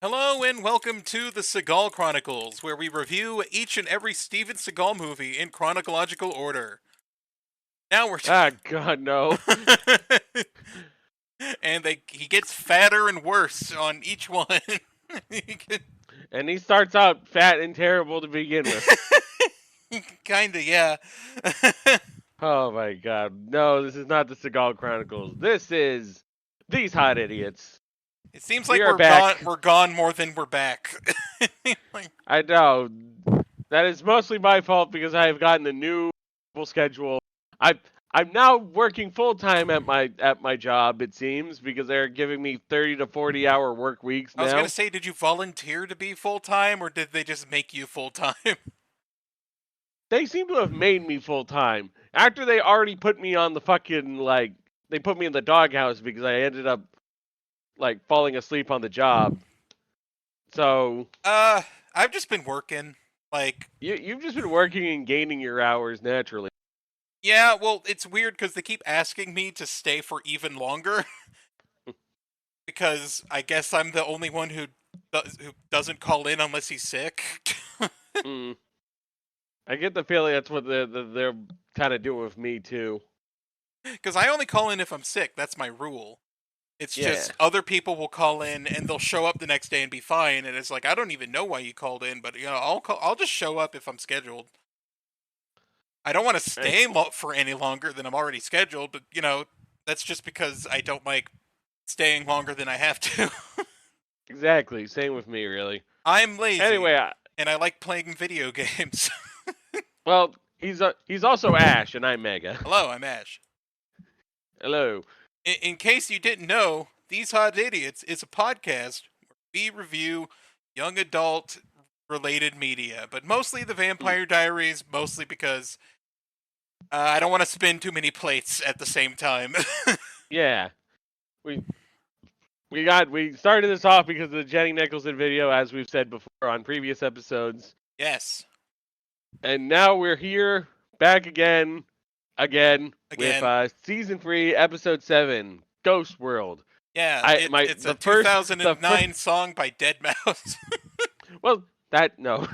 Hello and welcome to the Seagal Chronicles, where we review each and every Steven Seagal movie in chronological order. Now we're Ah, God, no. and he gets fatter and worse on each one. And he starts out fat and terrible to begin with. Kinda, yeah. Oh my God. No, this is not the Seagal Chronicles. This is These Hot Idiots. It seems We like are we're gone. back. We're gone more than we're back. Like, I know. That is mostly my fault because I have gotten a new schedule. I I'm now working full time at my job, it seems, because they're giving me 30 to 40-hour work weeks I was gonna now. say, did you volunteer to be full time, or did they just make you full time? They seem to have made me full time after they already put me on the fucking they put me in the doghouse because I ended up falling asleep on the job. So Uh, I've just been working. Like, you've just been working and gaining your hours naturally. yeah, well, it's weird because they keep asking me to stay for even longer because I guess I'm the only one who doesn't call in unless he's sick. Mm. I get the feeling that's what they're kind of doing with me too. Because I only call in if I'm sick. That's my rule. It's Yeah, just other people will call in and they'll show up the next day and be fine. And it's like I don't even know why you called in, but I'll just show up if I'm scheduled. I don't want to I, stay for any longer than I'm already scheduled, but that's just because I don't like staying longer than I have to. exactly. Same with me, really. I'm lazy, Anyway, and I like playing video games. well, he's also Ash and I'm Mega. Hello, I'm Ash. Hello. In case you didn't know, These Hot Idiots is a podcast where we review young adult related media, but mostly the Mm. Vampire Diaries, mostly because I don't want to spin too many plates at the same time. Yeah, we we started this off because of the Jenny Nicholson video, as we've said before on previous episodes, Yes, and now we're here back again with again. season 3, episode 7, Ghost World. Yeah, I it, my it's a the first 2009 song by Dead Mouse. well that no,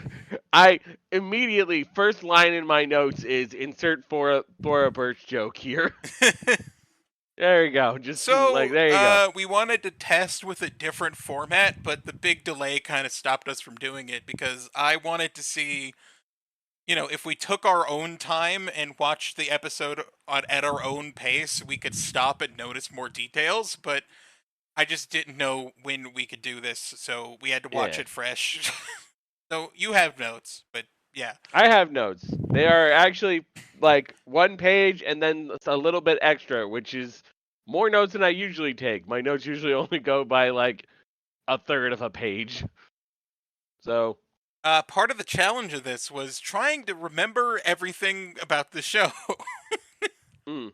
I immediately first line in my notes is insert for a Birch joke here. There you go, just So, there you go. we wanted to test with a different format, but the big delay kind of stopped us from doing it because I wanted to see, if we took our own time and watched the episode at our own pace, we could stop and notice more details, but I just didn't know when we could do this, so we had to watch Yeah. it fresh. So, you have notes, but yeah. I have notes. They are actually one page and then a little bit extra, which is more notes than I usually take. My notes usually only go by a third of a page. So, Part of the challenge of this was trying to remember everything about the show. mm.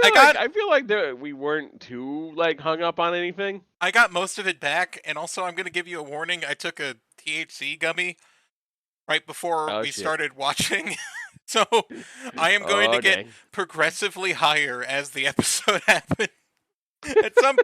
I got I feel like we weren't too hung up on anything. I got most of it back, and also I'm going to give you a warning. I took a THC gummy right before Oh we shit. started watching, so I am going to Oh get dang. progressively higher as the episode happens. At some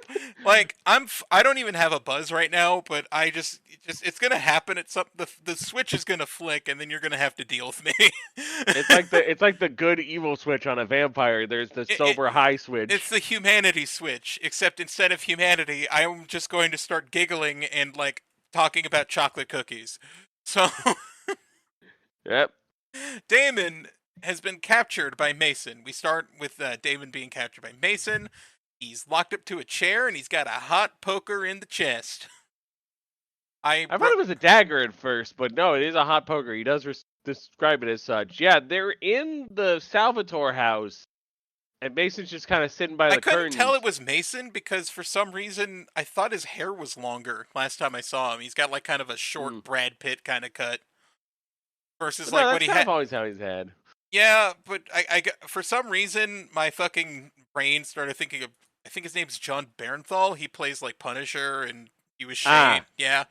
I don't even have a buzz right now, but it's gonna happen at the switch is gonna flick, and then you're gonna have to deal with me. It's like the good evil switch on a vampire. There's the it, it, sober high it's switch. the humanity switch, except instead of humanity, I'm just going to start giggling and talking about chocolate cookies. So Yep. Damon has been captured by Mason. We start with Damon being captured by Mason. He's locked up to a chair and he's got a hot poker in the chest. I thought it was a dagger at first, but no, it is a hot poker. He does describe it as such. Yeah, they're in the Salvatore house, and Mason's just kind of sitting by I the couldn't tell it curtains. was Mason because for some reason I thought his hair was longer last time I saw him. He's got kind of a Hmm. short Brad Pitt kind of cut versus But no, what that's he kind had. of always how he's had. Yeah, but for some reason my fucking brain started thinking of, I think his name's John Bernthal. He plays Punisher and he was Shane. Ah, Yeah,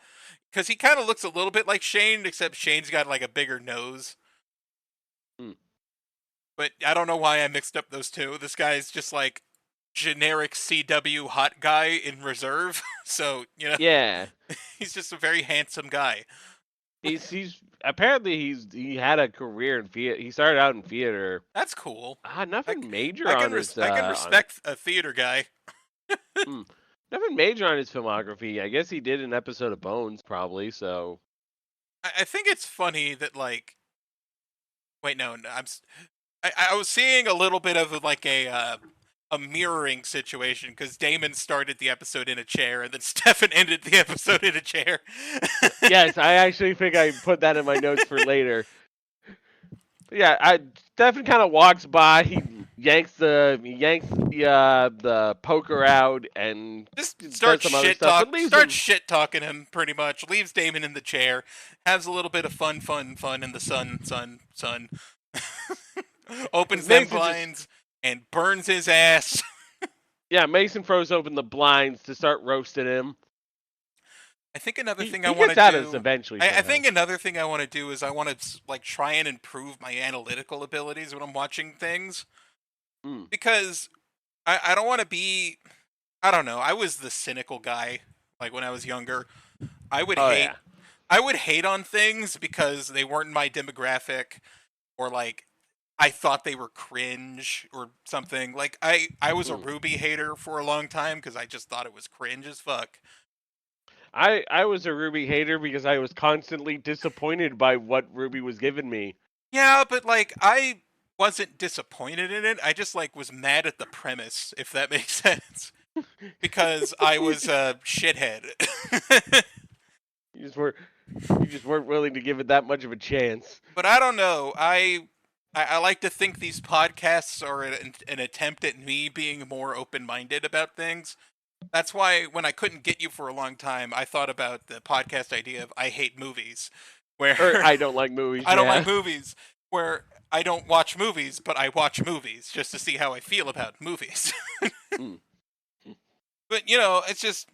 because he kind of looks a little bit like Shane, except Shane's got a bigger nose. hmm. But I don't know why I mixed up those two. This guy's just generic CW hot guy in reserve. So Yeah. He's just a very handsome guy. He's apparently he had a career in theater. He started out in theater. That's cool. I, Nothing major I on can his I can on respect a theater guy. hmm, nothing major on his filmography. I guess he did an episode of Bones, probably. So I think it's funny that like wait no, no I was seeing a little bit of like a mirroring situation because Damon started the episode in a chair and then Stefan ended the episode in a chair. yes, I actually think I put that in my notes for later. Yeah, Stefan kind of walks by. He yanks the poker out and Just does some other stuff, but leaves starts him. shit talking him pretty much. Leaves Damon in the chair, has a little bit of fun in the sun. Opens them Mason just blinds and burns his ass. yeah, Mason throws open the blinds to start roasting him. I think another He thing I he want to gets out of this do. eventually I somehow. think another thing I want to do is I want to like try and improve my analytical abilities when I'm watching things Mm. because I don't want to be. I don't know. I was the cynical guy like when I was younger. I would Oh hate yeah. I would hate on things because they weren't my demographic or like I thought they were cringe or something. Like I was a Mm. Ruby hater for a long time because I just thought it was cringe as fuck. I was a Ruby hater because I was constantly disappointed by what Ruby was giving me. Yeah, but like I wasn't disappointed in it. I just like was mad at the premise, if that makes sense. Because I was a shithead. You just were you just weren't willing to give it that much of a chance. But I don't know. I like to think these podcasts are an attempt at me being more open-minded about things. That's why when I couldn't get you for a long time, I thought about the podcast idea of I hate movies, where Or I don't like movies, I don't like yeah. movies, where I don't watch movies, but I watch movies just to see how I feel about movies. Mm. But you know, it's just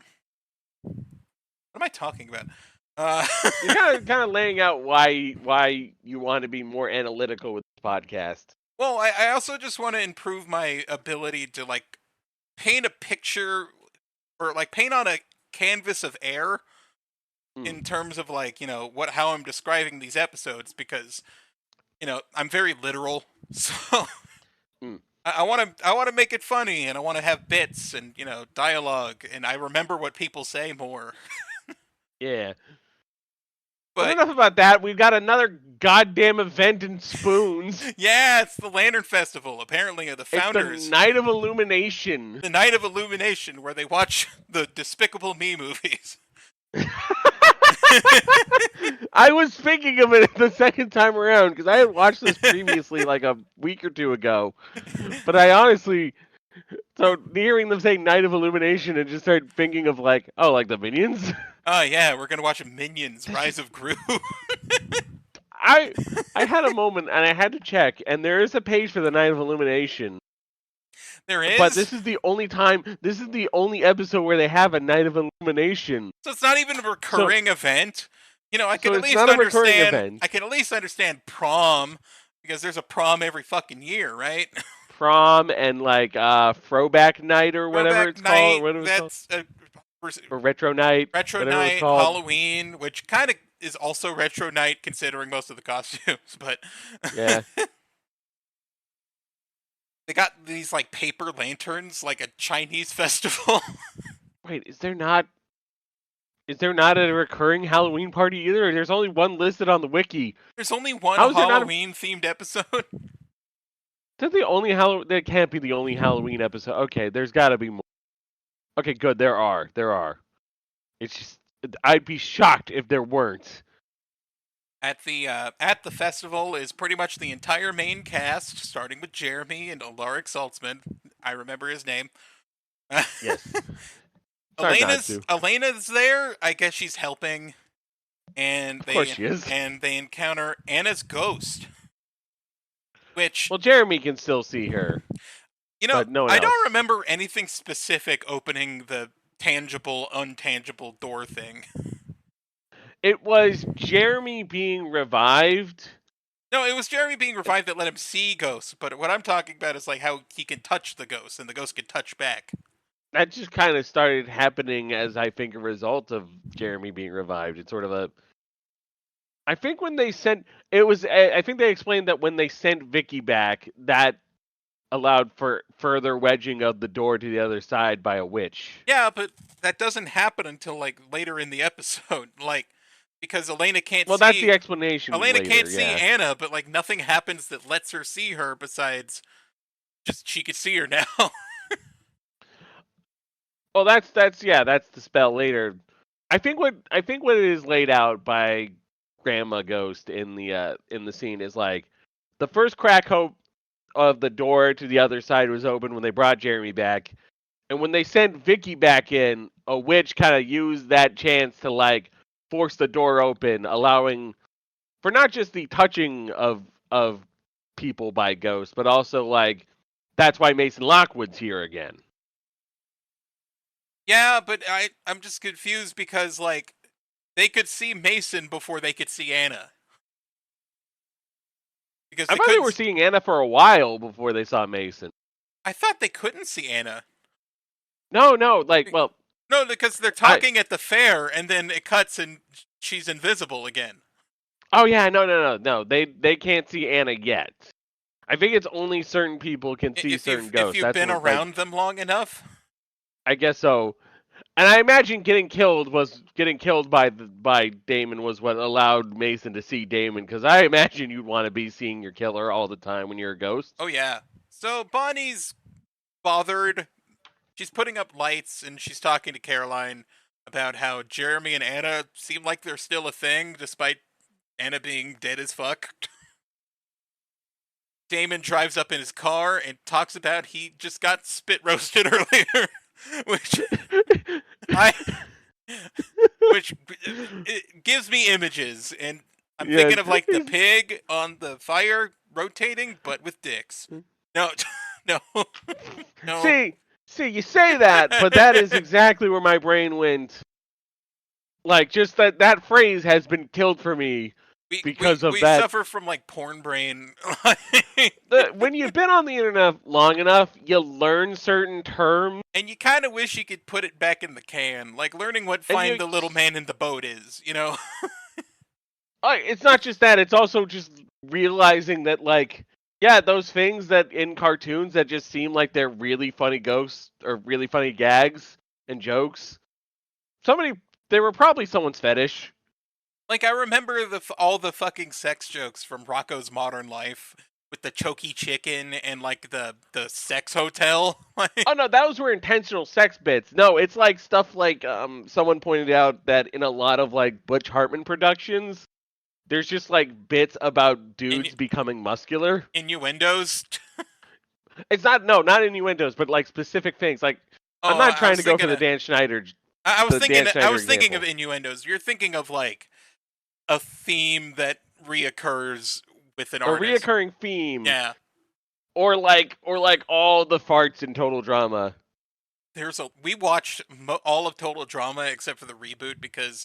what am I talking about? Uh, You're kind of laying out why you want to be more analytical with this podcast. well, I also just want to improve my ability to like paint a picture or like paint on a canvas of air Mm. in terms of like what how I'm describing these episodes because I'm very literal, so Mm. I want to make it funny and I want to have bits and dialogue and I remember what people say more. Yeah. Well, But enough about that. We've got another goddamn event in Spoons. yeah, it's the Lantern Festival. Apparently, the It's the founders, Night of Illumination. the Night of Illumination, where they watch the Despicable Me movies. I was thinking of it the second time around because I had watched this previously like a week or two ago. But I honestly, so hearing them say Night of Illumination and just start thinking of like, oh, like the Minions? Oh yeah, we're gonna watch Minions: Rise of Gru. I I had a moment and I had to check, and there is a page for the Night of Illumination. There But is, this is the only time, this is the only episode where they have a Night of Illumination. so it's not even a So, recurring event. I can so at it's least not a recurring understand. event. I can at least understand prom because there's a prom every fucking year, right? Prom and like throwback night or whatever Throwback it's called, night. whatever it's called, That's or retro night, retro whatever it's night, called. Halloween, which kind of is also retro night considering most of the costumes, but Yeah. they got these like paper lanterns like a Chinese festival. Wait, is there not a recurring Halloween party either? There's only one listed on the wiki. There's only one How is there not a? Halloween themed episode. Is that the only Halloween? That can't be the only Halloween episode. Okay, there's got to be more. Okay, good. There are. There are. It's just I'd be shocked if there weren't. At the festival is pretty much the entire main cast, starting with Jeremy and Alaric Saltzman. I remember his name. Yes. It's hard not to. Elena's there. I guess she's helping, and Of course she is. they encounter Anna's ghost, which Well, Jeremy can still see her, but no one I else. don't remember anything specific opening the tangible untangible door thing. It was Jeremy being revived. No, it was Jeremy being revived that let him see ghosts. But what I'm talking about is like how he can touch the ghost and the ghost can touch back. that just kind of started happening as I think a result of Jeremy being revived. It's sort of a. I think when they sent it was. I think they explained that when they sent Vicky back, that allowed for further wedging of the door to the other side by a witch. Yeah, but that doesn't happen until like later in the episode, like because Well, that's the explanation Elena can't later. see Yeah. Anna, but like nothing happens that lets her see her besides just she could see her now. Well, that's the spell later. I think what it is laid out by Grandma Ghost in the scene is like the first crack hope of the door to the other side was open when they brought Jeremy back, and when they sent Vicky back in, a witch kind of used that chance to like force the door open, allowing for not just the touching of people by ghosts, but also like that's why Mason Lockwood's here again. Yeah, but I'm just confused because like they could see Mason before they could see Anna because I they thought they were couldn't. seeing Anna for a while before they saw Mason. I thought they couldn't see Anna. No, like, well, No, because they're I. talking at the fair, and then it cuts and she's invisible again. Oh yeah, no. They can't see Anna yet. I think it's only certain people can see certain If ghosts. you've That's been what, like, around them long enough. I guess so. And I imagine getting killed by Damon was what allowed Mason to see Damon, because I imagine you'd want to be seeing your killer all the time when you're a ghost. Oh yeah. So Bonnie's bothered. She's putting up lights and she's talking to Caroline about how Jeremy and Anna seem like they're still a thing despite Anna being dead as fuck. Damon drives up in his car and talks about he just got spit roasted earlier, which I which it gives me images, and I'm Yeah. thinking of like the pig on the fire rotating, but with dicks. No, no, no. See, you say that, but that is exactly where my brain went. Like, just that phrase has been killed for me because of We that. suffer from like porn brain. When you've been on the internet long enough, you learn certain terms, And you kind of wish you could put it back in the can, like learning what and "find the little man in the boat" is. You know? it's not just that; it's also just realizing that, like, yeah, those things that in cartoons that just seem like they're really funny ghosts or really funny gags and jokes. Somebody, they were probably someone's fetish. Like I remember all the fucking sex jokes from Rocco's Modern Life with the choky chicken and like the sex hotel. Oh no, those were intentional sex bits. No, it's like stuff like someone pointed out that in a lot of like Butch Hartman productions, there's just like bits about dudes becoming muscular. Innuendos. It's not not innuendos, but like specific things. Like I'm Oh, not I trying was to go for thinking of the Dan I Schneider was thinking of example. innuendos. You're thinking of like a theme that reoccurs with an A artist. reoccurring theme, Yeah. or like all the farts in Total Drama. We watched all of Total Drama except for the reboot because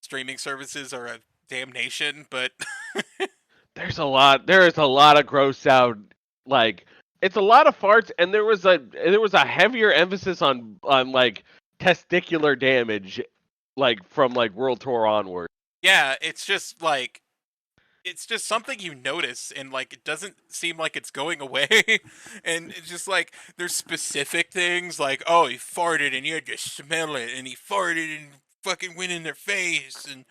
streaming services are a damnation, but There is a lot of gross out, like it's a lot of farts, and there was a heavier emphasis on like testicular damage, like from like World Tour onward. yeah, it's just something you notice and like it doesn't seem like it's going away. And it's just like there's specific things like, oh, he farted and you had to smell it, and he farted and fucking went in their face. And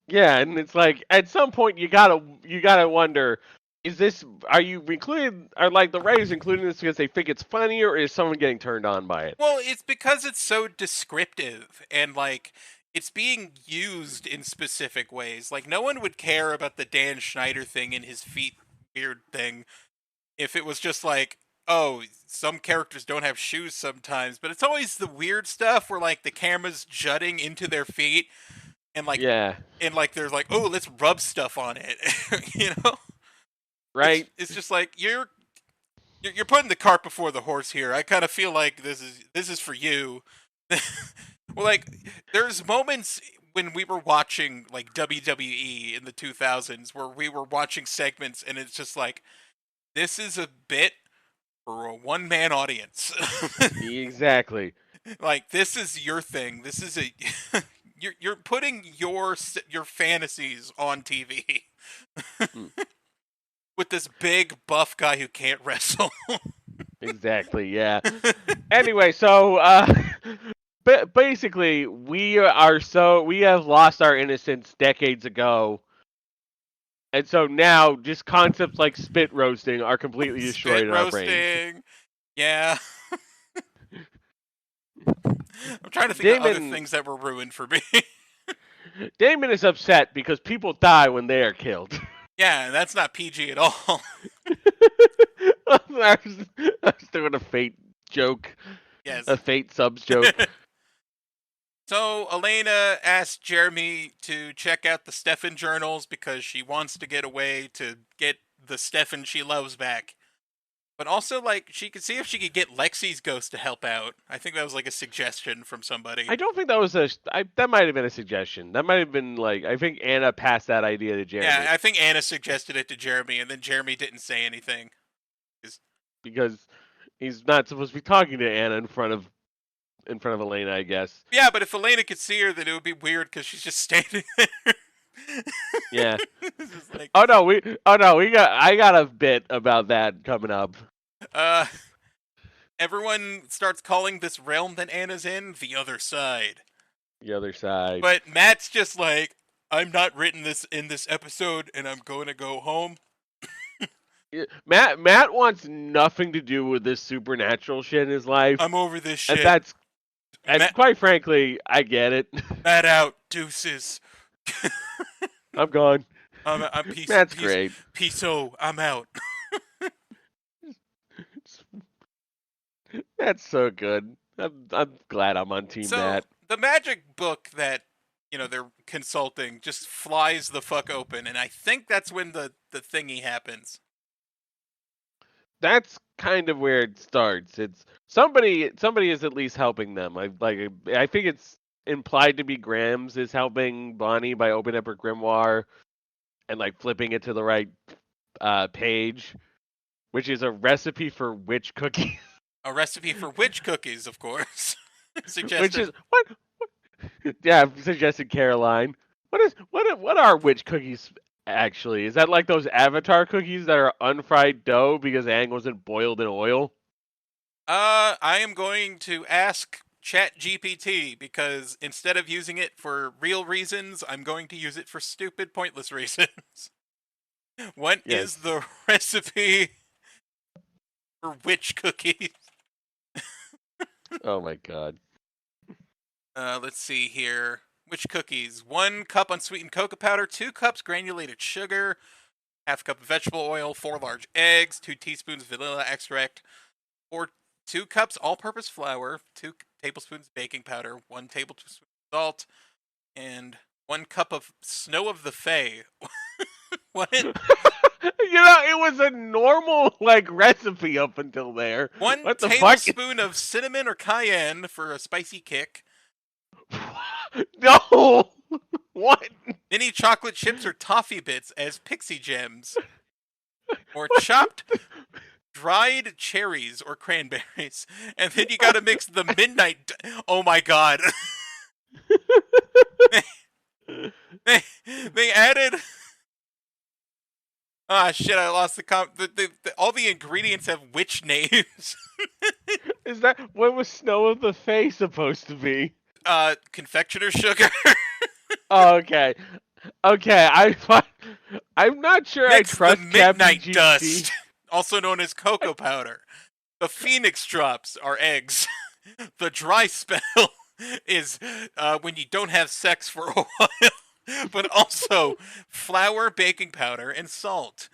Yeah, and it's like at some point you gotta wonder, is this are you including are like the writers including this because they think it's funny, or is someone getting turned on by it? well, it's because it's so descriptive and like it's being used in specific ways. Like no one would care about the Dan Schneider thing and his feet weird thing if it was just like, oh, some characters don't have shoes sometimes, but it's always the weird stuff where like the camera's jutting into their feet and like Yeah, there's like, oh, let's rub stuff on it. You know? right. It's just like you're putting the cart before the horse here. I kind of feel like this is for you. Well, like there's moments when we were watching like WWE in the 2000s where we were watching segments and it's just like this is a bit for a one man audience. Exactly. Like, this is your thing. This is a you're putting your fantasies on TV Mm, with this big buff guy who can't wrestle. exactly. Yeah. Anyway, so basically, we have lost our innocence decades ago, and so now just concepts like spit roasting are completely Spit destroyed in our brains. roasting. Yeah. I'm trying to think of other Damon things that were ruined for me. Damon is upset because people die when they are killed. Yeah, that's not PG at all. I was doing a fate joke, Yes. a fate subs joke. So Elena asked Jeremy to check out the Stefan journals because she wants to get away to get the Stefan she loves back. But also, like, she could see if she could get Lexi's ghost to help out. I think that was like a suggestion from somebody. I don't think that was that might have been a suggestion. That might have been like I think Anna passed that idea to Yeah, Jeremy I think Anna suggested it to Jeremy, and then Jeremy didn't say anything. 'Cause- because he's not supposed to be talking to Anna in front of Elena, I guess. Yeah, but if Elena could see her, then it would be weird because she's just standing there. Yeah. It's just like, I got a bit about that coming up. uh, everyone starts calling this realm that Anna's in the other side. The other side. But Matt's just like, I'm not written this in this episode, and I'm going to go home. Yeah, Matt wants nothing to do with this supernatural shit in his life, I'm over this and shit. and quite frankly, I get it. Matt out, deuces. I'm gone. I'm Matt's great. peace-o, I'm out. That's so good. I'm glad I'm on Team So Matt. the magic book that they're consulting just flies the fuck open, and I think that's when the thingy happens. That's kind of where it starts. It's somebody is at least helping them. I think it's implied to be Grams is helping Bonnie by opening up her grimoire and like flipping it to the right page, which is a recipe for witch cookies. A recipe for witch cookies, of course. Which Suggested. is what? Yeah, suggested Caroline. What are witch cookies actually? Is that like those Avatar cookies that are unfried dough because Aang wasn't boiled in oil? I am going to ask ChatGPT because instead of using it for real reasons, I'm going to use it for stupid, pointless reasons. What is Yes. the recipe for witch cookies? Oh my god. Let's see here. Witch cookies. 1 cup unsweetened cocoa powder, 2 cups granulated sugar, half cup of vegetable oil, 4 large eggs, 2 teaspoons vanilla extract, 2 cups all-purpose flour, 2 tablespoons baking powder, 1 tablespoon salt, and 1 cup of snow of the Fae. What? It was a normal like recipe up until there. One What the fuck? tablespoon of cinnamon or cayenne for a spicy kick. No. What? Mini chocolate chips or toffee bits as pixie gems. Or chopped dried cherries or cranberries. And then you gotta mix the midnight. Oh my god. they added. Ah, shit, I lost all the ingredients have witch names. Is that what was Snow of the Fae supposed to be? Confectioner sugar. Oh, okay. Okay, I'm not sure I Mix the trust midnight ChatGPT. dust, also known as cocoa powder. The phoenix drops are eggs. The dry spell is when you don't have sex for a while, but also flour, baking powder, and salt.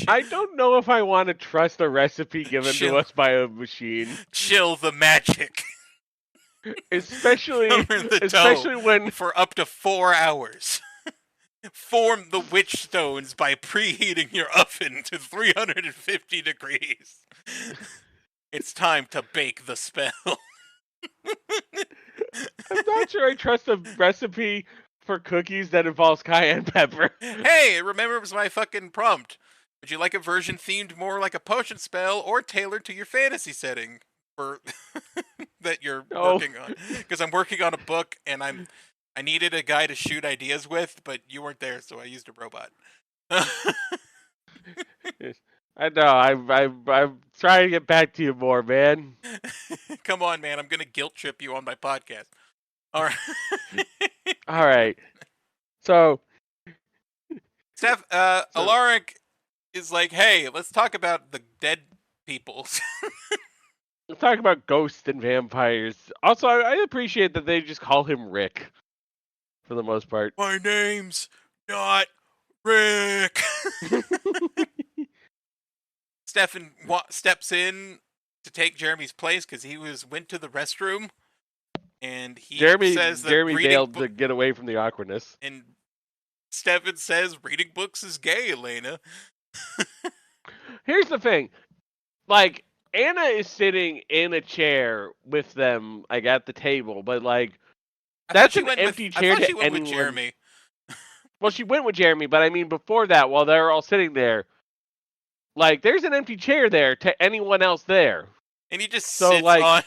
I don't know if I want to trust a recipe given to Chill. us by a machine, Chill the magic. especially Cover the especially dough when for up to 4 hours. Form the witch stones by preheating your oven to 350 degrees. It's time to bake the spell. I'm not sure I trust a recipe for cookies that involves cayenne pepper. Hey, it remembers my fucking prompt. Would you like a version themed more like a potion spell or tailored to your fantasy setting? for that you're No. working on, because I'm working on a book and I needed a guy to shoot ideas with, but you weren't there, so I used a robot. I know. I'm trying to get back to you more, man. Come on, man! I'm gonna guilt trip you on my podcast. All right, All right. So Steph. so Alaric is like, hey, let's talk about the dead people. let's talk about ghosts and vampires. Also, I appreciate that they just call him Rick for the most part. My name's not Rick. Stefan steps in to take Jeremy's place because he went to the restroom, and he says that Jeremy bailed to get away from the awkwardness. and Stefan says reading books is gay, Elena. Here's the thing. Like, Anna is sitting in a chair with them, like, at the table, but, like, that's an empty I chair thought she to went with anyone. Jeremy, Well, she went with Jeremy, but I mean, before that, while they were all sitting there, like, there's an empty chair there to anyone else there. and he just So, sits like, on.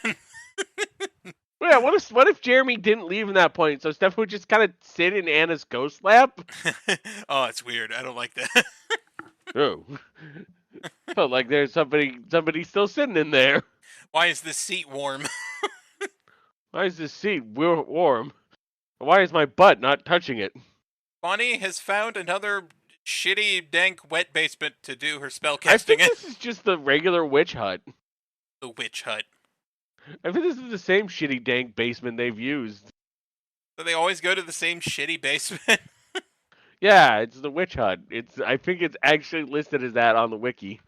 yeah, what if Jeremy didn't leave in that point? So Steph would just kind of sit in Anna's ghost lap? Oh, it's weird. I don't like that. Oh. Felt like there's somebody still sitting in there. Why is this seat warm? Why is this seat warm? Why is my butt not touching it? Bonnie has found another shitty, dank, wet basement to do her I spellcasting think in. this is just the regular witch hut. The witch hut. I think this is the same shitty dank basement they've used. So they always go to the same shitty basement. Yeah, it's the witch hut. I think it's actually listed as that on the wiki.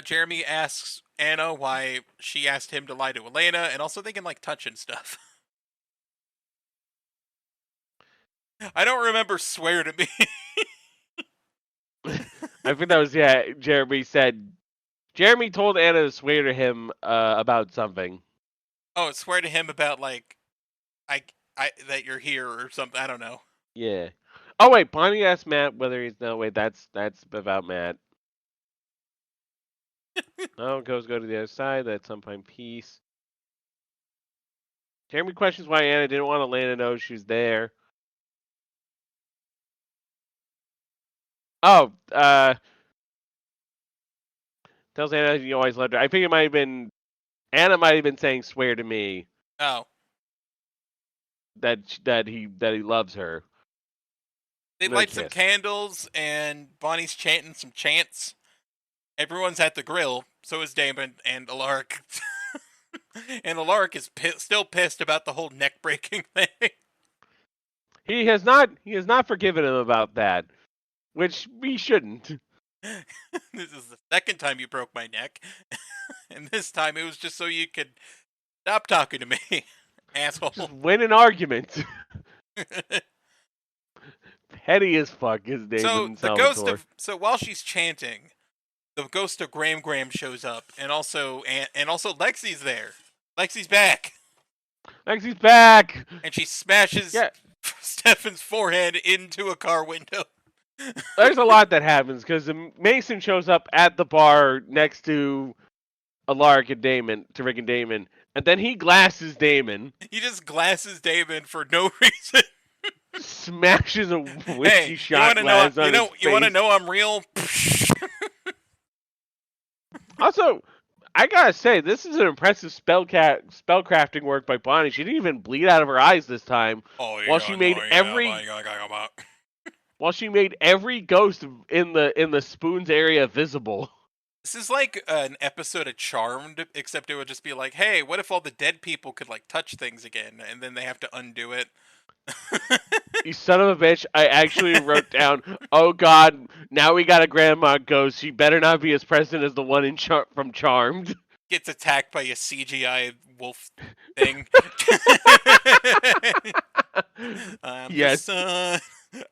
Jeremy asks Anna why she asked him to lie to Elena, and also they can like touch and stuff. I don't remember swear to me. I think that was Jeremy said Jeremy told Anna to swear to him about something. Oh, swear to him about like I that you're here or something. I don't know. Yeah. Oh wait, Bonnie asked Matt whether he's no wait, that's about Matt. Oh, go to the other side, that's some point peace. Jeremy questions why Anna didn't want Elena to know she was there. Oh, tells Anna you always loved her. I think it might have been Anna might have been saying swear to me Oh, that he loves her. they And they light some kiss. candles, and Bonnie's chanting some chants. Everyone's at the grill. So is Damon and Alaric. And Alaric is still pissed about the whole neck breaking thing. He has not forgiven him about that, which we shouldn't. This is the second time you broke my neck, and this time it was just so you could stop talking to me, asshole. Just win an argument. Petty as fuck is So Damon the ghost Salvatore. of while she's chanting, the ghost of Graham shows up, and also Lexi's there. Lexi's back, Lexi's back. and she smashes Yeah, Stefan's forehead into a car window. there's a lot that happens because Mason shows up at the bar next to Alaric and Damon, to Rick and Damon, and then he glasses Damon, He just glasses Damon for no reason. smashes a Hey, whiskey you want shot to know? glass on his You want to face. know I'm real? Also, I gotta say, this is an impressive spellcrafting work by Bonnie. She didn't even bleed out of her eyes this time, Oh while yeah, she no, made yeah, every ghost in the spoons area visible. This is like an episode of Charmed, except it would just be like, hey, what if all the dead people could like touch things again, and then they have to undo it. You son of a bitch! I actually wrote down. Oh God! Now we got a grandma ghost. She better not be as present as the one from Charmed. Gets attacked by a CGI wolf thing. I'm the Yes. sun.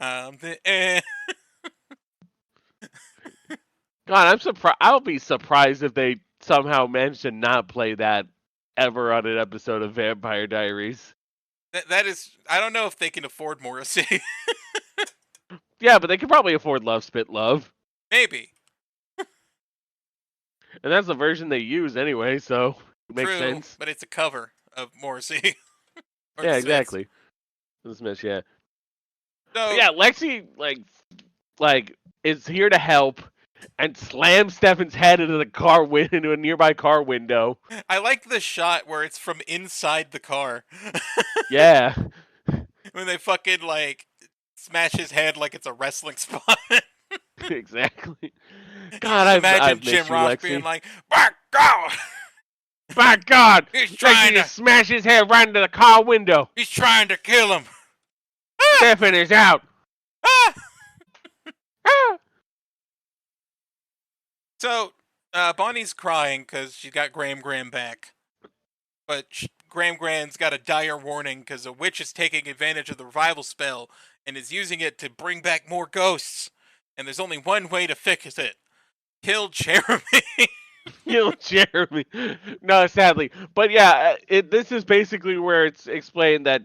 I'm the air. God, I'm surprised. I'll be surprised if they somehow manage to not play that ever on an episode of Vampire Diaries. That is, I don't know if they can afford Morrissey. Yeah, but they could probably afford Love Spit Love. Maybe. And that's the version they use anyway, so it makes True, sense. but it's a cover of Morrissey or the Yeah, Smiths. exactly. The Smiths, yeah. But So yeah, Lexi like is here to help and slams Stefan's head into the into a nearby car window. I like the shot where it's from inside the car Yeah, when they fucking like smash his head like it's a wrestling spot. exactly. You God, just imagine I've Jim missed you, Ross being Lexi. like, "My God, By God, he's Lexi trying to, just smashed his head right into the car window. he's trying to kill him." Ah! Stefan is out. Ah! Ah! So Bonnie's crying because she got Graham back, but Graham has got a dire warning because a witch is taking advantage of the revival spell and is using it to bring back more ghosts. And there's only one way to fix it: kill Jeremy. Kill Jeremy. No, sadly, but yeah, this is basically where it's explained that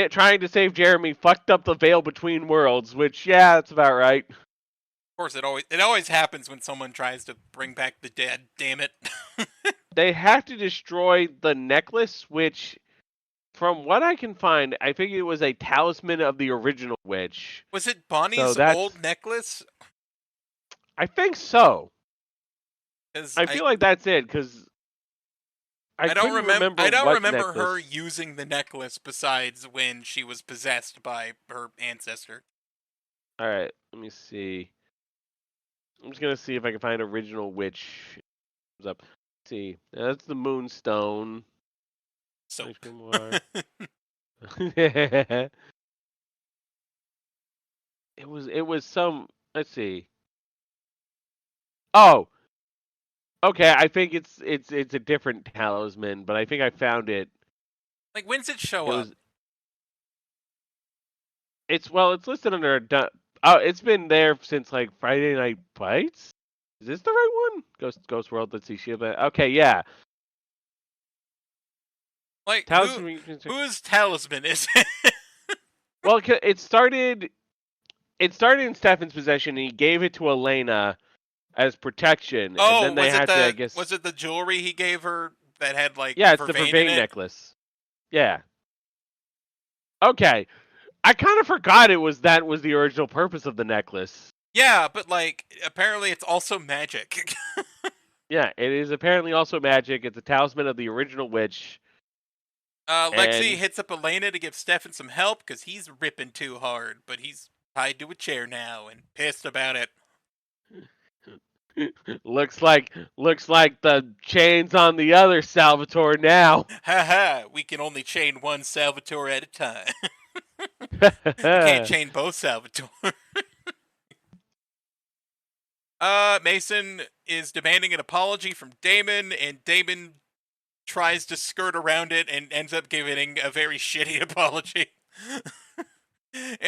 trying to save Jeremy fucked up the veil between worlds. Which, yeah, that's about right. Of course, it always happens when someone tries to bring back the dead. Damn it! They have to destroy the necklace, which, from what I can find, I think it was a talisman of the original witch. Was it So Bonnie's that's, old necklace? I think so. Because I feel like that's it because I I don't couldn't remember. remember I don't what remember her necklace. using the necklace besides when she was possessed by her ancestor. All right, let me see. I'm just gonna see if I can find original witch. Comes up. Let's see, that's the Moonstone. Ice Soap. cream bar. It was some. Let's see. Oh, okay. I think it's a different talisman, but I think I found it. Like, when's it show It up? was it's listed under oh, it's been there since like Friday Night Bites. Is this the right one? Ghost World. Let's see. Shiba. Okay, yeah. Like, Talisman. whose talisman is it? Well, it started in Stefan's possession, and he gave it to Elena as protection, and Oh, then they had to, I was guess. it the jewelry he gave her that had like Yeah, it's the vervain in Vervain it? necklace. Yeah. Okay. I kind of forgot that was the original purpose of the necklace. Yeah, but like apparently it's also magic. Yeah, it is apparently also magic. It's a talisman of the original witch, Lexi and hits up Elena to give Stefan some help because he's ripping too hard, but he's tied to a chair now and pissed about it. looks like the chains on the other Salvatore now. Haha, we can only chain one Salvatore at a time. We can't chain both Salvatore. Mason is demanding an apology from Damon, and Damon tries to skirt around it and ends up giving a very shitty apology.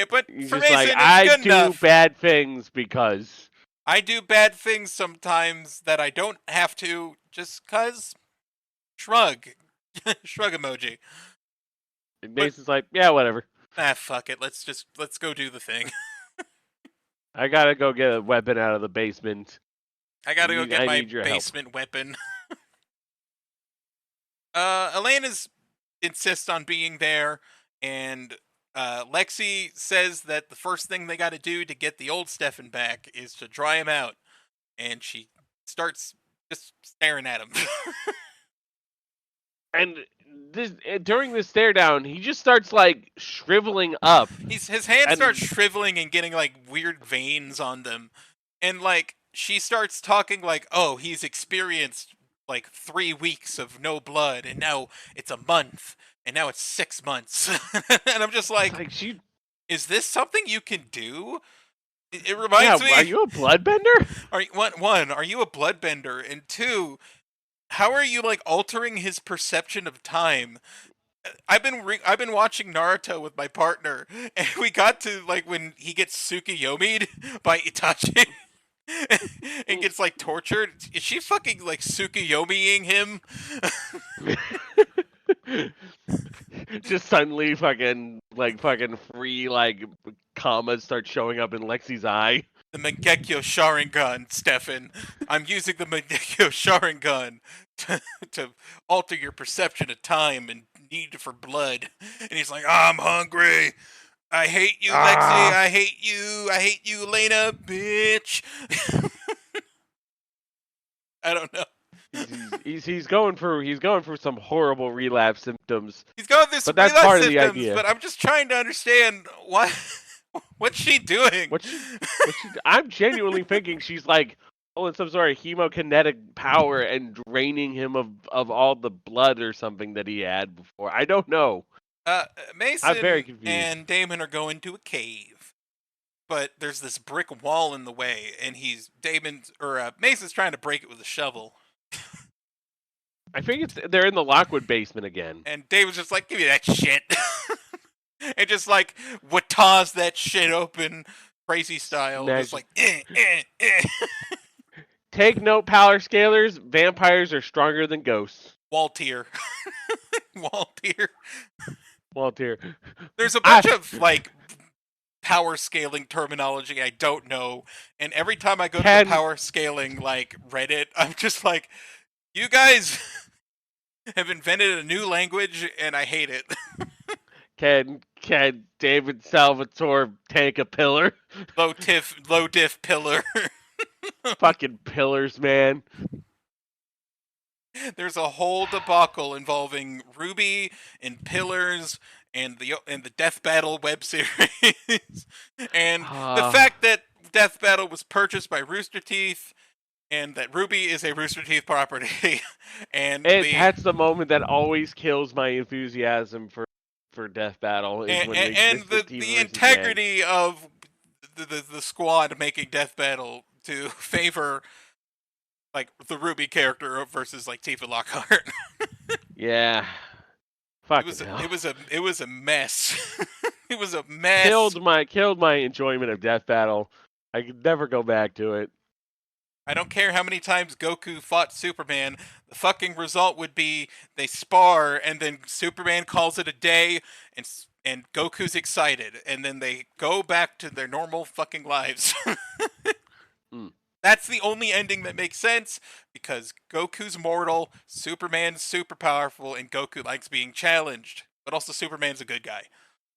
But He's for just like, Mason, it's I good do enough. bad things because. I do bad things sometimes that I don't have to just cuz. Shrug. Shrug emoji. And But Mason's like, yeah, whatever. fuck it. Let's go do the thing. I gotta go get a weapon out of the basement. I gotta go get I my need your help. basement weapon. Elena's insists on being there, and Lexi says that the first thing they got to do to get the old Stefan back is to dry him out, and she starts just staring at him. And during this stare down, he just starts like shriveling up. His hands start And shriveling and getting like weird veins on them, and like she starts talking like, "Oh, he's experienced like 3 weeks of no blood, and now it's a month, and now it's 6 months," and I'm just it's like, like, she, "Is this something you can do?" It yeah, reminds are me. you a bloodbender? One, are you a bloodbender? And two, how are you like altering his perception of time? I've been watching Naruto with my partner, and we got to like when he gets Tsukiyomi'd by Itachi and gets like tortured. Is she fucking like Tsukiyomiing him? Just suddenly fucking free like commas start showing up in Lexi's eye. The Mangekyo Sharingan, Stefan. I'm using the Mangekyo Sharingan to alter your perception of time and need for blood. And he's like, I'm hungry. I hate you, Lexi. Ah, I hate you. I hate you, Elena, bitch. I don't know. he's going for some horrible relapse symptoms, He's got this but that's relapse part of the symptoms, idea. but I'm just trying to understand what what's she doing? What she what she I'm genuinely thinking she's like in some sort of hemokinetic power and draining him of all the blood or something that he had before. I don't know. Uh, I'm very Mason confused. and Damon are going to a cave, but there's this brick wall in the way, and Mason's trying to break it with a shovel, I think they're in the Lockwood basement again. and Damon's just like, "Give me that shit," and just like watas that shit open, crazy style, just Smash. like eh. Take note, power scalers. Vampires are stronger than ghosts. Wall tier, wall tier. Walter, There's a bunch I of like power scaling terminology I don't know, and every time I go to the can power scaling like Reddit, I'm just like, you guys have invented a new language, and I hate it. can David Salvatore tank a pillar? Low diff pillar. Fucking pillars, man. There's a whole debacle involving Ruby and pillars and the Death Battle web series, and the Uh, fact that Death Battle was purchased by Rooster Teeth, and that Ruby is a Rooster Teeth property, and the that's the moment that always kills my enthusiasm for Death Battle is when and it's the Team the versus Gang. integrity of the squad making Death Battle to favor like the Ruby character versus like Tifa Lockhart. Yeah, It was fucking a, hell. it was a mess. It was a mess. Killed my enjoyment of Death Battle. I could never go back to it. I don't care how many times Goku fought Superman. The fucking result would be they spar, and then Superman calls it a day, and Goku's excited, and then they go back to their normal fucking lives. Mm. That's the only ending that makes sense because Goku's mortal, Superman's super powerful, and Goku likes being challenged. But also, Superman's a good guy.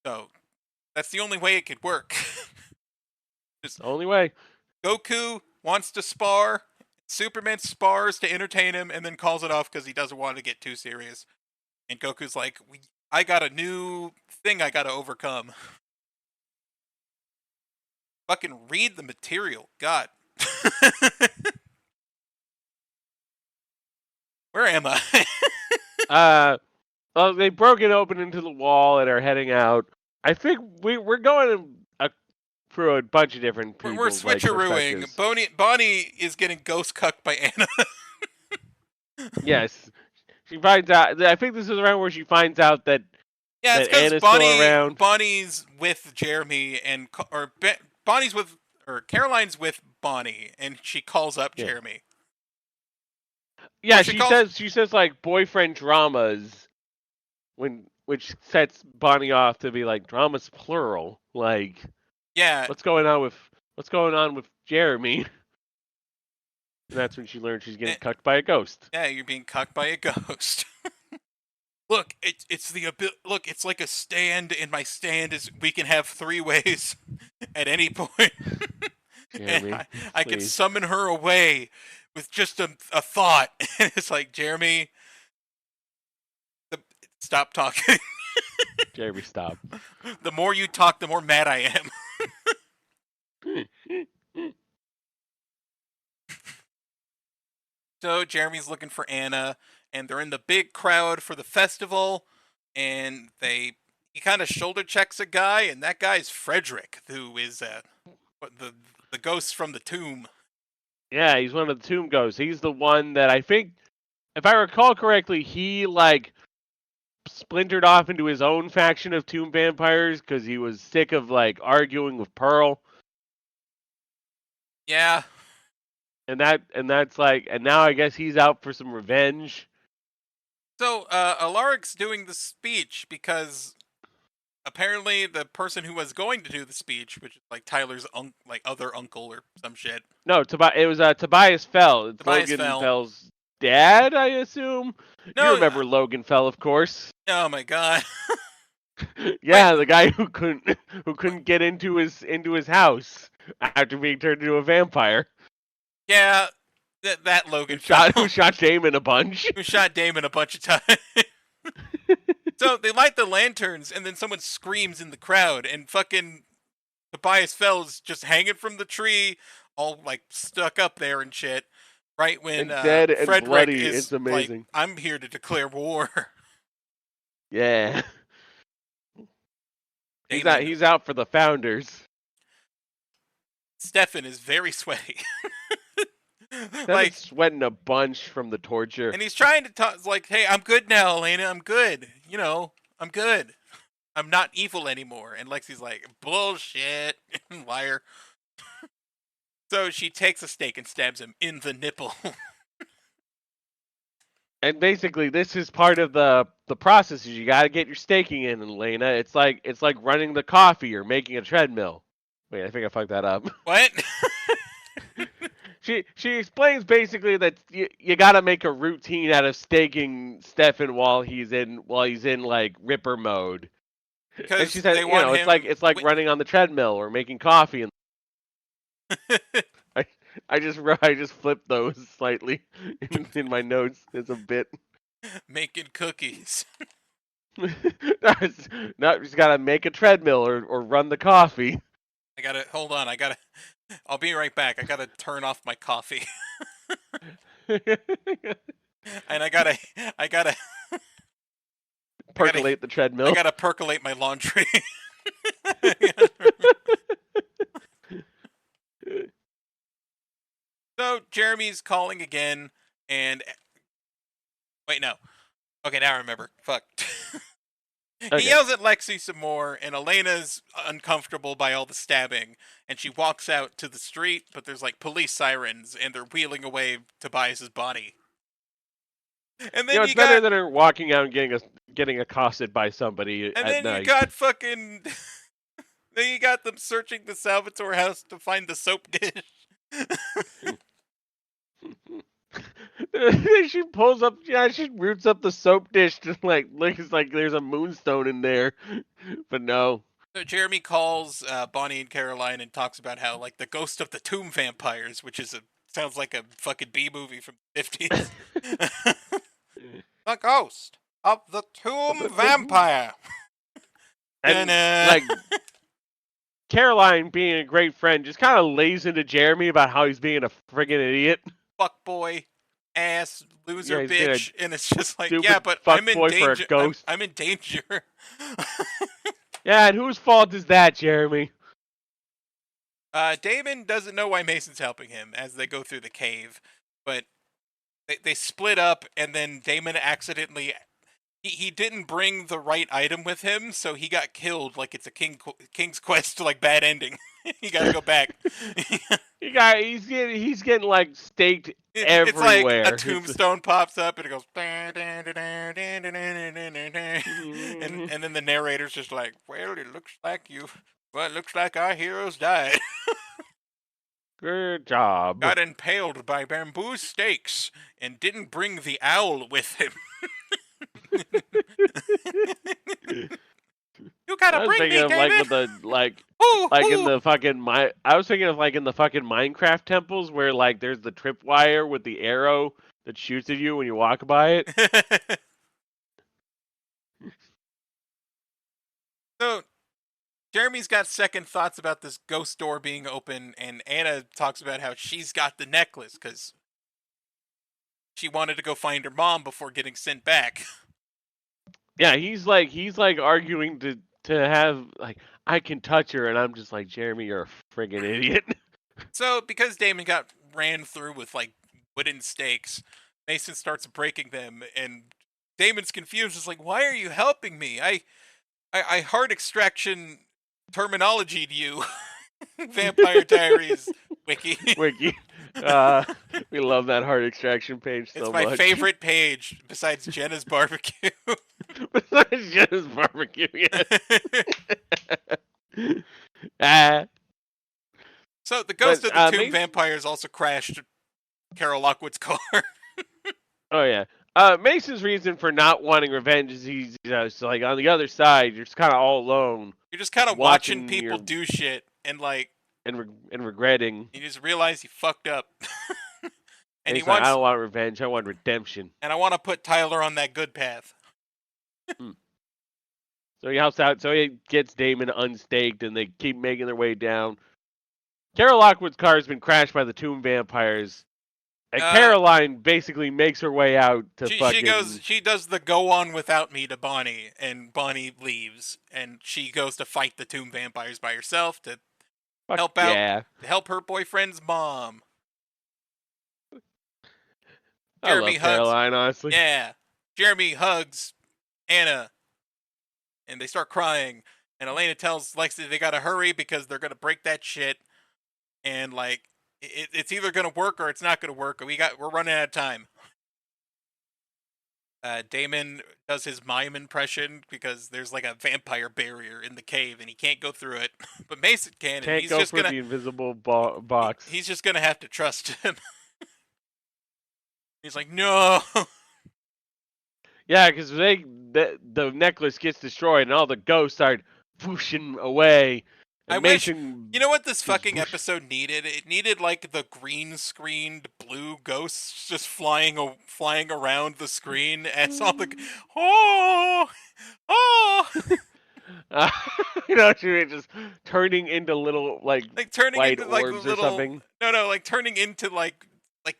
So that's the only way it could work. Just The only way. Goku wants to spar, Superman spars to entertain him, and then calls it off because he doesn't want to get too serious. And Goku's like, I got a new thing I gotta overcome. Fucking read the material. God. Where am I? Uh, well, they broke it open into the wall and are heading out. I think we're going through a bunch of different We're people's like switcherooing. perspectives. Bonnie is getting ghost cucked by Anna. Yes, she finds out. I think this is around where she finds out Yeah, it's that because Anna's still around. Bonnie's with Jeremy Bonnie's with or Caroline's with Bonnie, and she calls up Yeah, Jeremy. Or yeah. she She calls. says like boyfriend dramas which sets Bonnie off to be like dramas plural. Like Yeah, what's going on with Jeremy? And that's when she learns she's getting eh, cucked by a ghost. yeah, you're being cucked by a ghost. Look, it's look. It's like a stand, and my stand is we can have three ways at any point, and Jeremy, I can please. summon her away with just a thought. And it's like Jeremy, the, stop talking. Jeremy, stop. The more you talk, the more mad I am. So Jeremy's looking for Anna, and they're in the big crowd for the festival, and he kind of shoulder checks a guy, and that guy's Frederick, who is the ghost from the tomb. Yeah, he's one of the tomb ghosts. He's the one that I think, if I recall correctly, he like splintered off into his own faction of tomb vampires because he was sick of like arguing with Pearl. Yeah. And now I guess he's out for some revenge. So Alaric's doing the speech because apparently the person who was going to do the speech, which is like Tyler's like other uncle or some shit, No, it was Tobias Fell. It's Tobias Logan fell. Fell's dad, I assume. You No, remember Logan Fell, of course. oh my god. Wait, Yeah, the guy who couldn't get into his house after being turned into a vampire. yeah, that Who Logan fell. shot who shot Damon a bunch. Who shot Damon a bunch of times. So they light the lanterns, and then someone screams in the crowd, and fucking Tobias Fell's just hanging from the tree, all like stuck up there and shit. Right when And dead and Frederick bloody. is It's like, amazing. "I'm here to declare war." Yeah. He's out Damon, he's out for the founders. Stefan is very sweaty. Devin's Like, sweating a bunch from the torture. and he's trying to talk like, "Hey, I'm good now, Elena. I'm good. You know, I'm good. I'm not evil anymore." And Lexi's like, "Bullshit, liar." So she takes a stake and stabs him in the nipple. And basically this is part of the process is you gotta get your staking in, Elena. It's like running the coffee or making a treadmill. Wait, I think I fucked that up. What? She explains basically that you got to make a routine out of staking Stefan while he's in like Ripper mode. And she Because said, they want it's like him. it's like running on the treadmill or making coffee. And I I just flipped those slightly in my notes as a bit. Making cookies. No, just gotta make a treadmill or run the coffee. I gotta hold on. I'll be right back. I gotta turn off my coffee, and I gotta, I gotta, Percolate the I treadmill. gotta percolate my laundry. So Jeremy's calling again, and wait, no. Okay, now I remember. Fuck. He Okay. yells at Lexi some more, and Elena's uncomfortable by all the stabbing, and she walks out to the street, but there's like police sirens, and they're wheeling away Tobias's body. And then It's you better got, than her walking out and getting accosted by somebody and at then you night. got fucking, then you got them searching the Salvatore house to find the soap dish. She pulls up, yeah, she roots up the soap dish to like looks like there's a moonstone in there, but no. So Jeremy calls Bonnie and Caroline and talks about how like the ghost of the tomb vampires, which is a sounds like a fucking B movie from the 50s. The ghost of the tomb vampire. And like Caroline, being a great friend, just kind of lays into Jeremy about how he's being a friggin' idiot. Fuckboy, ass, loser, Yeah, he's being a bitch, and it's just like, yeah, stupid but fuck I'm in boy for a danger. ghost. I'm in danger. Yeah, and whose fault is that, Jeremy? Damon doesn't know why Mason's helping him as they go through the cave, but they split up, and then Damon accidentally. He didn't bring the right item with him, so he got killed like it's a King's Quest like bad ending. You gotta go back. He's getting like staked It's like a everywhere. tombstone pops up and it goes, and then the narrator's just like, well, it looks like our heroes died. Good job. Got impaled by bamboo stakes and didn't bring the owl with him. You gotta I was bring thinking me, of like David. with the Ooh, like in ooh. the fucking I was thinking of like in the fucking Minecraft temples where like there's the tripwire with the arrow that shoots at you when you walk by it. So Jeremy's got second thoughts about this ghost door being open, and Anna talks about how she's got the necklace because she wanted to go find her mom before getting sent back. Yeah, he's like arguing to have like I can touch her, and I'm just like Jeremy, you're a friggin' idiot. So because Damon got ran through with like wooden stakes, Mason starts breaking them, and Damon's confused. It's like, why are you helping me? I heart extraction terminology to you. Vampire Diaries wiki. Wiki. Uh, we love that heart extraction page It's so my much. favorite page besides Jenna's barbecue. Besides Jenna's barbecue, yes. Ah, So the but ghost of the tomb Mace. vampires also crashed Carol Lockwood's car. Oh yeah. Mason's reason for not wanting revenge is he's just like on the other side. You're just kind of all alone, You're just kind of watching watching people your do shit and like and regretting. you just realize you fucked up. And And he he's like, I wants don't want revenge. I want redemption. and I want to put Tyler on that good path. Hmm. So he helps out. So he gets Damon unstaked, and they keep making their way down. Carol Lockwood's car has been crashed by the tomb vampires, and Uh Caroline basically makes her way out to she fucking. she does the go on without me to Bonnie, and Bonnie leaves and she goes to fight the tomb vampires by herself to Fuck help out yeah. to help her boyfriend's mom. I Jeremy love hugs Caroline, honestly. Yeah. Jeremy hugs Anna and they start crying. And Elena tells Lexi they gotta hurry because they're gonna break that shit. And like, it's either gonna work or it's not gonna work. We're running out of time. Damon does his mime impression because there's like a vampire barrier in the cave and he can't go through it, but Mason can, and Can't go for the invisible box. he's just gonna have to trust him. He's like, no. Yeah, because the necklace gets destroyed and all the ghosts start whooshing away, I and wish. Mason You know what this just fucking whoosh. episode needed? It needed like the green screened blue ghosts just flying around the screen as all the oh oh Uh, you know, she was just turning into little like like turning white into like the orbs or little something. no like turning into like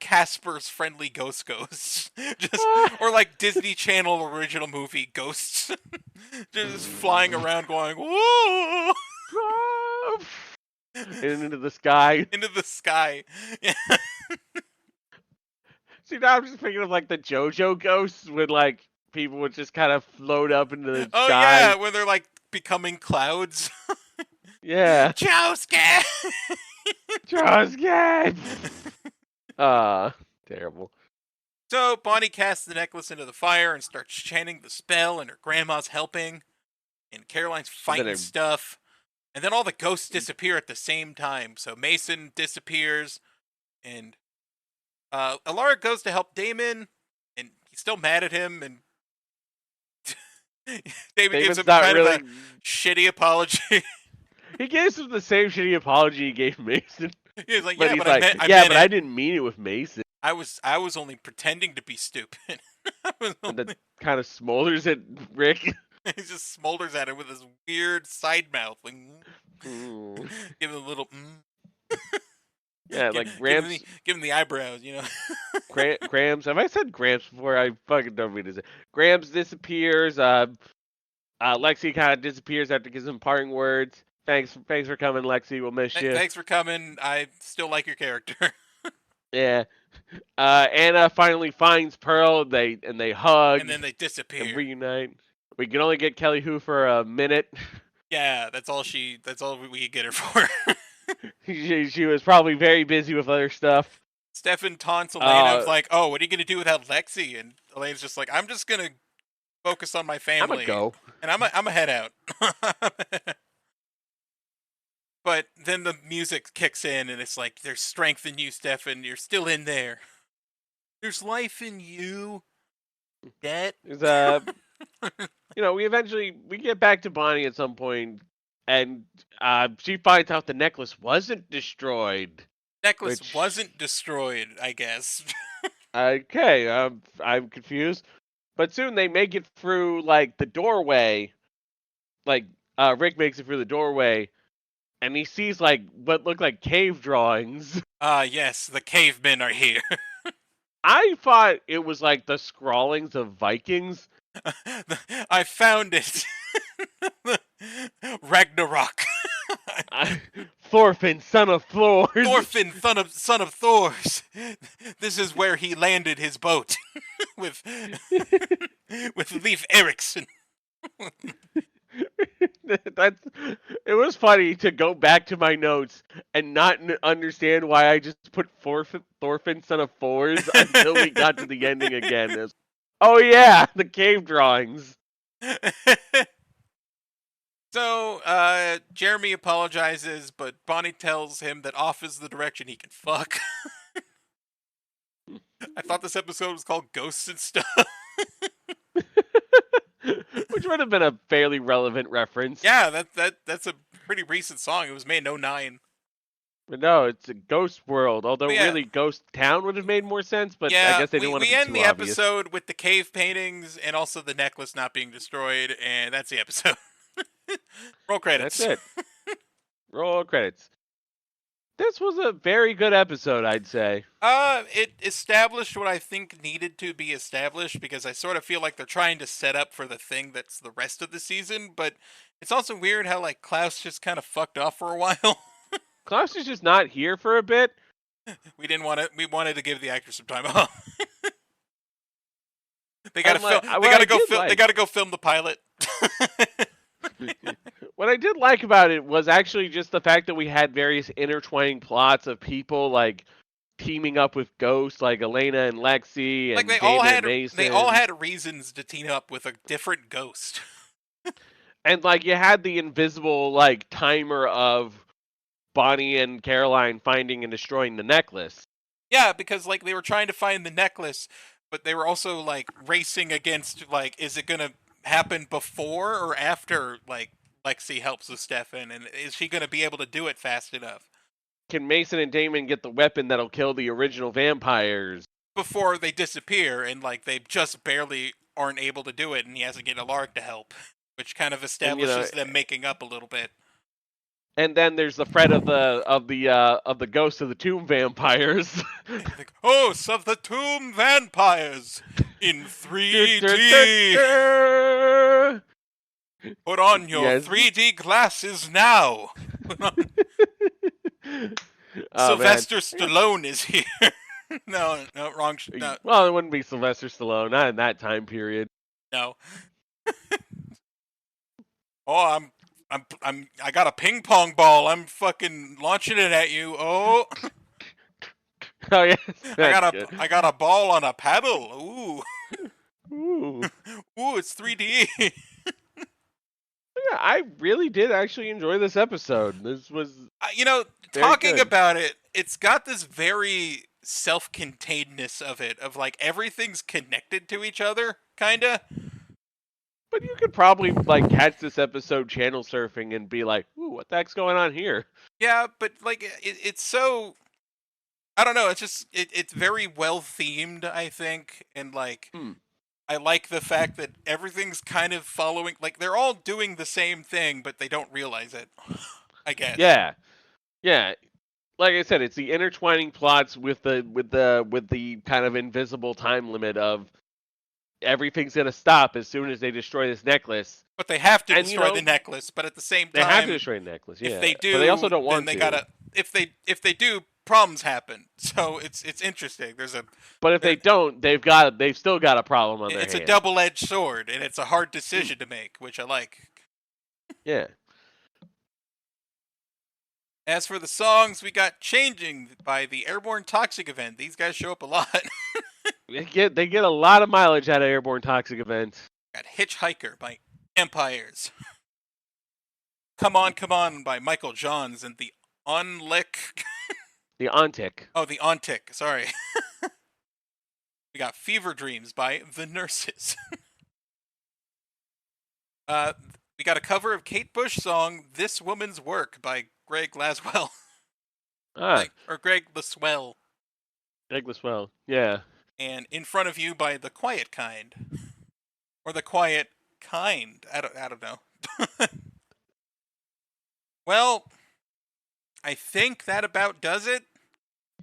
Casper's friendly ghosts just or like Disney Channel original movie ghosts just flying around going whoa And into the sky. into the sky. Yeah. See, now I'm just thinking of like the JoJo ghosts when like people would just kind of float up into the Oh yeah, sky. when they're like becoming clouds. Yeah. Josuke. Just get. Terrible. So Bonnie casts the necklace into the fire and starts chanting the spell, and her grandma's helping, and Caroline's And then fighting stuff. And then all the ghosts disappear at the same time. So Mason disappears, and Alara goes to help Damon, and he's still mad at him, and Damon gives Damon's him not kind of really. a shitty apology. He gives him the same shitty apology he gave Mason, He's like, but "Yeah, he's but like, I yeah, meant but I it. didn't mean it with Mason. I was only pretending to be stupid." And that kind of smolders at Rick. He just smolders at him with his weird side mouth, like, Mm. give him a little, Yeah, give, like Gramps, give him the eyebrows, you know. Grams. Have I said Gramps before? I fucking don't mean to say. Grams disappears. Lexi kind of disappears after gives him parting words. Thanks for coming, Lexi. We'll miss you. Thanks for coming. I still like your character. Yeah. Anna finally finds Pearl. They hug And then they and disappear. reunite. We can only get Kelly Hu for a minute. Yeah, that's all we could get her for. She was probably very busy with other stuff. Stefan taunts Elena of Uh, like, "Oh, what are you gonna do without Lexi?" And Elena's just like, "I'm just gonna focus on my I'm a family, go. and I'm a head out." But then the music kicks in, and it's like, "There's strength in you, Stefan. You're still in there. There's life in you, Dad." There's we get back to Bonnie at some point, and she finds out the necklace wasn't destroyed. Necklace Which wasn't destroyed, I guess. okay, I'm confused. But soon they make it through like the doorway. Like Rick makes it through the doorway, and he sees like what look like cave drawings. Yes, the cavemen are here. I thought it was like the scrawlings of Vikings. I found it. Ragnarok. Thorfinn, son of Thor. Thorfinn, son of Thors. This is where he landed his boat with with Leif Erikson. That's it was funny to go back to my notes and not understand why I just put Thorfinn son of Fours until we got to the ending again. Oh yeah, the cave drawings. So, Jeremy apologizes, but Bonnie tells him that off is the direction he can fuck. I thought this episode was called Ghosts and Stuff. Which would have been a fairly relevant reference. Yeah, that's a pretty recent song. It was made in '09. But no, it's a ghost world. Although But yeah, really Ghost Town would have made more sense, but I yeah, guess they didn't we, want to we be end too the obvious. episode with the cave paintings and also the necklace not being destroyed, and that's the episode. Roll That's credits. it. Roll credits. This was a very good episode, I'd say. It established what I think needed to be established because I sort of feel like they're trying to set up for the thing that's the rest of the season, but it's also weird how like Klaus just kind of fucked off for a while. Klaus is just not here for a bit. We didn't want to. We wanted to give the actor some time off. They gotta And film. like, They what I gotta go did film. They like, gotta go film the pilot. what I did like about it was actually just the fact that we had various intertwining plots of people like teaming up with ghosts, like Elena and Lexi Like and Damon and they all Mason. had reasons to team up with a different ghost. And like you had the invisible like timer of Bonnie and Caroline finding and destroying the necklace. Yeah, because like they were trying to find the necklace, but they were also like racing against like, is it gonna happen before or after like Lexi helps with Stefan, and is she gonna be able to do it fast enough Can Mason and Damon get the weapon that'll kill the original vampires? before they disappear? And like they just barely aren't able to do it, and he has to get Alark to help, which kind of And establishes them making up a little bit. and then there's the threat of the ghost of the tomb vampires. The ghosts of the tomb vampires in Dur, dur, 3D. dur, dur. Put on your Yes. 3D glasses now. Oh man. Sylvester Stallone is here. No, wrong. No, Well, it wouldn't be Sylvester Stallone, not in that time period. no. Oh, I got a ping pong ball. I'm fucking launching it at you. Oh, Oh yes, that's good. I got a ball on a paddle. Ooh, Ooh. ooh, it's 3D. Yeah, I really did actually enjoy this episode. This was You know, very talking good. about it, it's got this very self-containedness of it, of like everything's connected to each other, kinda. But you could probably like catch this episode channel surfing and be like, "Ooh, what the heck's going on here?" Yeah, but like it's so, I don't know. It's just it's very well themed, I think, and like Hmm. I like the fact that everything's kind of following. Like they're all doing the same thing, but they don't realize it. I guess. Yeah, yeah. Like I said, it's the intertwining plots with the kind of invisible time limit of everything's gonna stop as soon as they destroy this necklace. But they have to And you destroy know, the necklace. But at the same they have to time, destroy the necklace, if yeah. they But they also do, don't then want they to. gotta. If they do, problems happen. So it's interesting. There's a But if they don't, they've still got a problem on their it's a hands. double-edged sword, and it's a hard decision to make, which I like. Yeah. As for the songs, we got Changing by the Airborne Toxic event. These guys show up a lot. They get a lot of mileage out of Airborne Toxic events. Got Hitchhiker by Empires. Come On by Michael Johns and the Unlick. The Ontic. Oh, the Ontic. Sorry. We got Fever Dreams by The Nurses. We got a cover of Kate Bush song This Woman's Work by Greg Laswell. Ah, Or Greg Laswell. Eggless well. Yeah. And In Front of You by The Quiet Kind. Or The Quiet Kind. I don't know. Well, I think that about does it.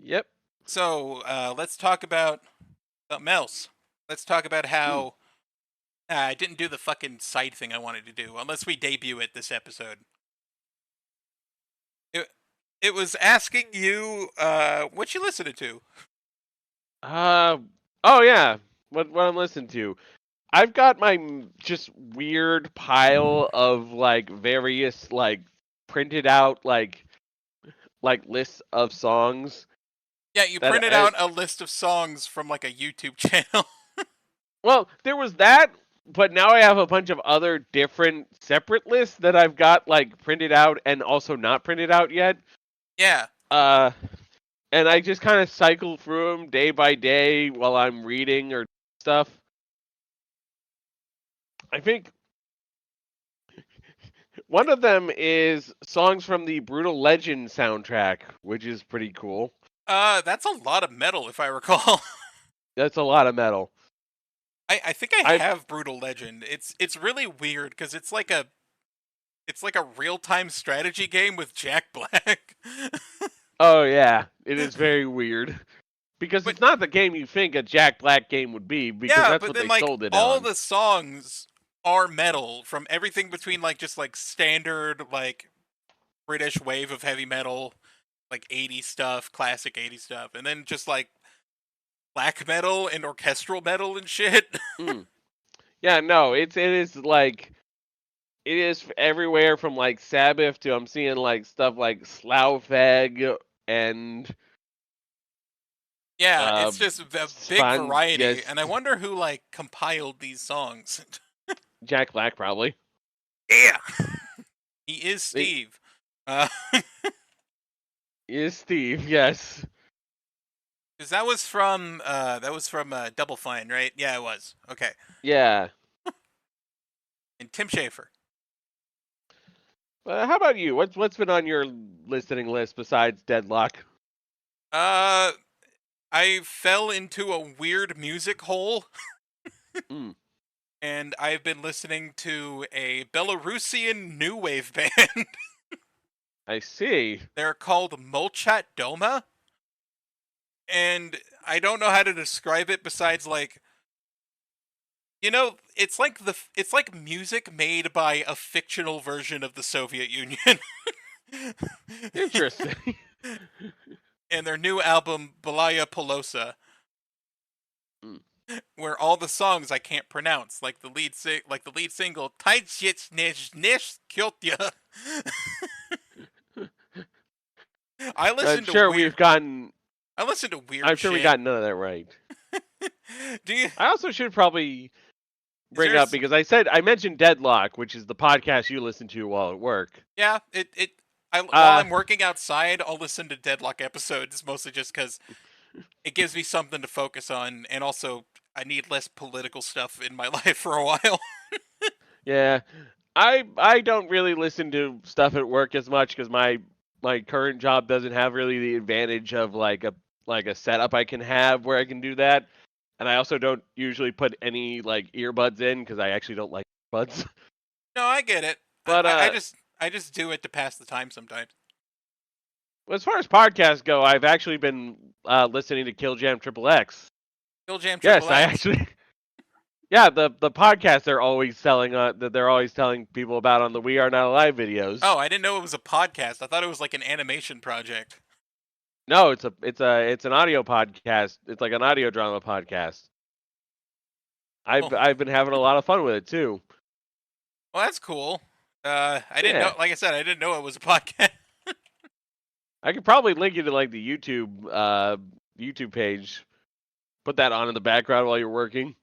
Yep. So let's talk about something else. Let's talk about how I didn't do the fucking side thing I wanted to do, unless we debut it this episode. It was asking you what you listening to. Oh yeah. What I'm listening to. I've got my just weird pile of like various like printed out like lists of songs Yeah, you that printed out a list of songs from like a YouTube channel. well, there was that, but now I have a bunch of other different separate lists that I've got like printed out and also not printed out yet. Yeah. Uh, and I just kind of cycle through them day by day while I'm reading or stuff. I think one of them is songs from the Brutal Legend soundtrack, which is pretty cool. That's a lot of metal if I recall. That's a lot of metal. I think I I have Brutal Legend. It's really weird because it's like a real time strategy game with Jack Black. oh yeah, it is very weird because But it's not the game you think a Jack Black game would be because yeah, that's but what then they like sold it all on. the songs are metal from everything between like just like standard like British wave of heavy metal, like 80s stuff, classic 80s stuff, and then just like black metal and orchestral metal and shit. Mm. Yeah, no, it is like it is everywhere from like Sabbath to I'm seeing like stuff like Slaufeg and Yeah, uh it's just a big Svan variety, yes and I wonder who like compiled these songs. Jack Black probably. Yeah, he is They, Steve. is Steve, yes. Because that was from Double Fine, right? Yeah, it was. Okay, Yeah. and Tim Schafer. How about you? What's been on your listening list besides Deadlock? Uh, I fell into a weird music hole, Mm, and I've been listening to a Belarusian new wave band. I see. They're called Molchat Doma, and I don't know how to describe it besides like it's like music made by a fictional version of the Soviet Union. Interesting. And their new album Balaya Polosa, Mm. where all the songs I can't pronounce, like like the lead single Taitsits Nish Nish Kyotya. I I'm listen to sure weird we've gotten I listen to I'm weird sure we shit. got none of that right. Do you I also should probably is bring up there's because I mentioned Deadlock, which is the podcast you listen to while at work. yeah, it I while Uh I'm working outside, I'll listen to Deadlock episodes mostly just cuz it gives me something to focus on, and also I need less political stuff in my life for a while. yeah. I don't really listen to stuff at work as much because my current job doesn't have really the advantage of like a setup I can have where I can do that. And I also don't usually put any like earbuds in because I actually don't like earbuds. No, I get it. But I just do it to pass the time sometimes. as far as podcasts go, I've actually been listening to Kill Jam Triple X. Kill Jam Yes, Triple I X. actually yeah the podcast they're always selling that they're always telling people about on the We Are Not Alive videos. Oh, I didn't know it was a podcast. I thought it was like an animation project. No, it's an audio podcast. It's like an audio drama podcast. Well, I've been having a lot of fun with it too. well, that's cool. I didn't know. Yeah, Like I said, I didn't know it was a podcast. I could probably link you to like the YouTube page. Put that on in the background while you're working.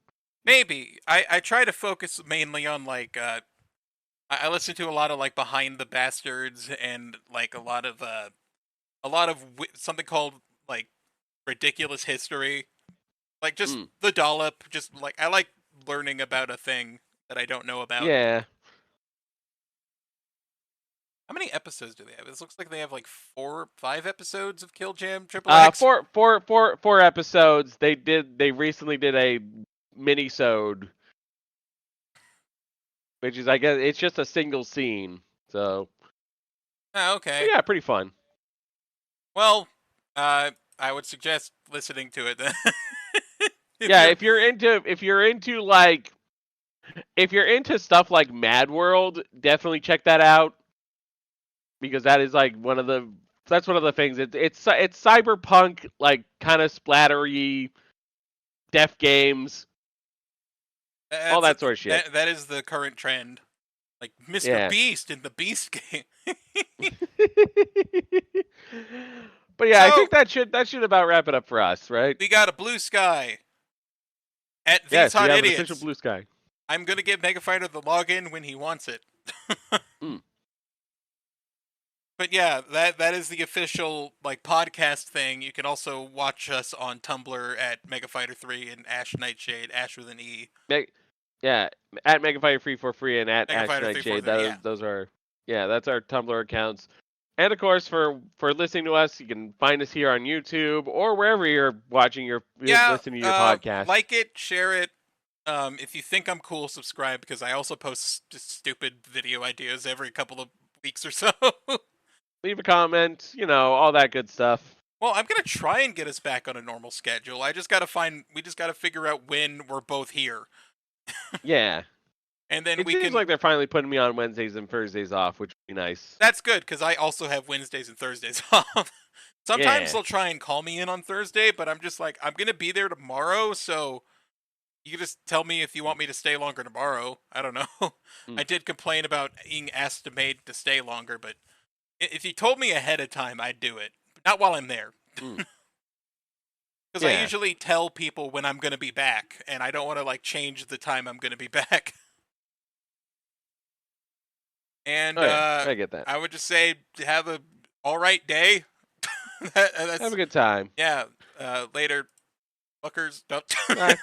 Maybe I try to focus mainly on like I listen to a lot of like Behind the Bastards and like a lot of something called like Ridiculous History, like just Mm, the dollop. Just like I like learning about a thing that I don't know about. yeah. How many episodes do they have? It looks like they have like 5 episodes of Kill Jam Triple X. Four episodes. They recently did a mini-sode, which is I guess it's just a single scene. So, Oh, but okay. yeah, pretty fun. Well, I would suggest listening to it then. If Yeah, you're if you're into stuff like Mad World, definitely check that out because that is like that's one of the things. It's cyberpunk like kind of splattery, death games. all That's that sort of shit. that is the current trend. Like Mr. Yeah. Beast in the Beast game. But yeah, I So think that should about wrap it up for us, right? we got a blue sky at these Yes, we hot have an official idiots. blue sky. I'm gonna give Mega Fighter the login when he wants it. Mm. But yeah, that is the official like podcast thing. You can also watch us on Tumblr at Mega Fighter 3 and Ash Nightshade, Ash with an E. Yeah, at Megafighter Free for free and at Mega Ash Fighter Nightshade. 343, yeah. Those are that's our Tumblr accounts. And of course, for listening to us, you can find us here on YouTube or wherever you're watching you're Yeah, listening to your podcast. like it, share it. If you think I'm cool, subscribe because I also post just stupid video ideas every couple of weeks or so. Leave a comment, all that good stuff. Well, I'm gonna try and get us back on a normal schedule. We just gotta figure out when we're both here, Yeah. and then It we seems can. like they're finally putting me on Wednesdays and Thursdays off, which would be nice. That's good because I also have Wednesdays and Thursdays off. Sometimes Yeah. they'll try and call me in on Thursday, but I'm just like, I'm gonna be there tomorrow, so you can just tell me if you want me to stay longer tomorrow. I don't know. I Mm. did complain about being asked to maid to stay longer, but if you told me ahead of time, I'd do it. But not while I'm there. Mm. Because I Yeah. usually tell people when I'm going to be back, and I don't want to like change the time I'm going to be back. And Oh yeah, I get that. I would just say have a all right day. Have That's a good time. yeah. Later, fuckers. Don't. Bye.